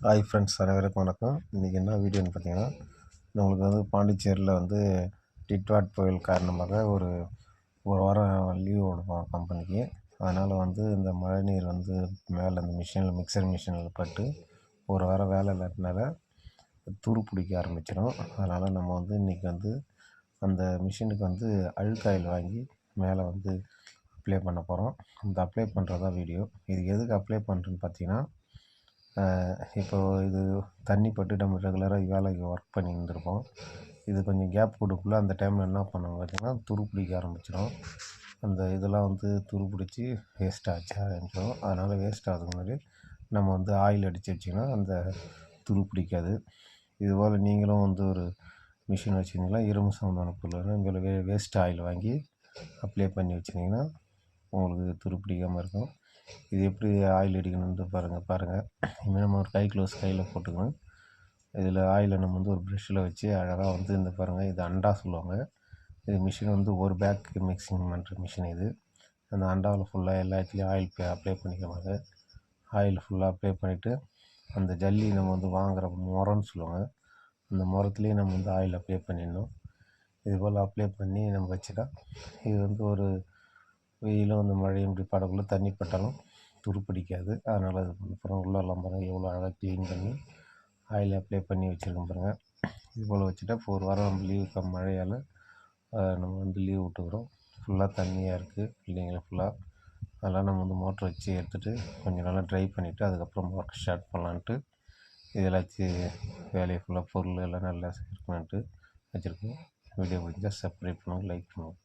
Hi friends, அனைவருக்கும் வணக்கம். இன்றைக்கி என்ன வீடியோன்னு பார்த்தீங்கன்னா, நம்மளுக்கு பாண்டிச்சேரியில் டிட்வாட் புயல் காரணமாக ஒரு ஒரு வாரம் லீவ் விடுவோம் கம்பெனிக்கு. அதனால் இந்த மழைநீர் மேலே அந்த மிஷினில் மிக்சர் மிஷினில் பட்டு ஒரு வாரம் வேலை இல்லாதனால துரு பிடிக்க ஆரம்பிச்சிடும். அதனால் நம்ம இன்றைக்கி அந்த மிஷினுக்கு அழுக்காயில் வாங்கி மேலே அப்ளை பண்ண போகிறோம். அந்த அப்ளை பண்ணுறது தான் வீடியோ. இதுக்கு எதுக்கு அப்ளை பண்ணுறேன்னு பார்த்தீங்கன்னா, இப்போது இது தண்ணி பட்டு நம்ம ரெகுலராக வேலைக்கு ஒர்க் பண்ணி இருந்திருப்போம். இது கொஞ்சம் கேப் கொடுக்குள்ள அந்த டைமில் என்ன பண்ணணும் பார்த்திங்கன்னா, துரு பிடிக்க ஆரம்பிச்சிடும். அந்த இதெல்லாம் துரு பிடிச்சி வேஸ்ட் ஆரம்பிச்சிடும். அதனால் வேஸ்ட் ஆகிறதுக்கு முன்னாடி நம்ம ஆயில் அடித்து வச்சிங்கன்னா அந்த துரு பிடிக்காது. இதுபோல் நீங்களும் ஒரு மிஷின் வச்சுருந்தீங்கன்னா, இரும்பு சம்பந்தமான பொருள் வேஸ்ட் ஆயில் வாங்கி அப்ளை பண்ணி வச்சுருந்தீங்கன்னா உங்களுக்கு துரு பிடிக்காமல் இருக்கும். இது எப்படி ஆயில் அடிக்கணும்னு பாருங்கள். இனிமேல் நம்ம ஒரு கை க்ளவுஸ் கையில் போட்டுக்கணும். இதில் ஆயிலை நம்ம ஒரு ப்ரெஷ்ஷில் வச்சு அழகாக இந்த பாருங்கள், இது அண்டா சொல்லுவாங்க. இது மிஷின் ஒரு பேக் மிக்சிங் பண்ணுற மிஷின் இது. அந்த அண்டாவில் ஃபுல்லாக எல்லா இடத்துலையும் ஆயில் அப்ளை பண்ணிக்கோங்க. ஆயில் ஃபுல்லாக அப்ளை பண்ணிவிட்டு அந்த ஜல்லி நம்ம வாங்குகிற முறம்னு சொல்லுவாங்க, அந்த முறத்துலேயே நம்ம ஆயில் அப்ளை பண்ணிடணும். இதுபோல் அப்ளை பண்ணி நம்ம வச்சுட்டா இது ஒரு வெயிலும் அந்த மழையும் இப்படி படக்குள்ளே தண்ணி பட்டாலும் துரு பிடிக்காது. அதனால் அது அப்புறம் உள்ளெல்லாம் பாருங்கள் எவ்வளோ அழகாக க்ளீன் பண்ணி ஆயில் அப்ளை பண்ணி வச்சுருக்கோம் பாருங்கள். இது போல் வச்சுட்டா இப்போ ஒரு வாரம் நம்ம லீவு மழையால் நம்ம லீவ் விட்டுக்கிறோம். ஃபுல்லாக தண்ணியாக இருக்குது பில்டிங்கில் ஃபுல்லாக. அதெல்லாம் நம்ம மோட்ரு வச்சு எடுத்துகிட்டு கொஞ்சம் நல்லா ட்ரை பண்ணிவிட்டு அதுக்கப்புறம் ஒர்க் ஸ்டார்ட் பண்ணலான்ட்டு இது எல்லாத்தையும் வேலையை ஃபுல்லாக பொருள் எல்லாம் நல்லா இருக்கணுன்ட்டு வச்சுருக்கோம். வீடியோ பிடிச்சா சப்ஸ்கிரைப் பண்ணுங்கள், லைக் பண்ணுங்கள்.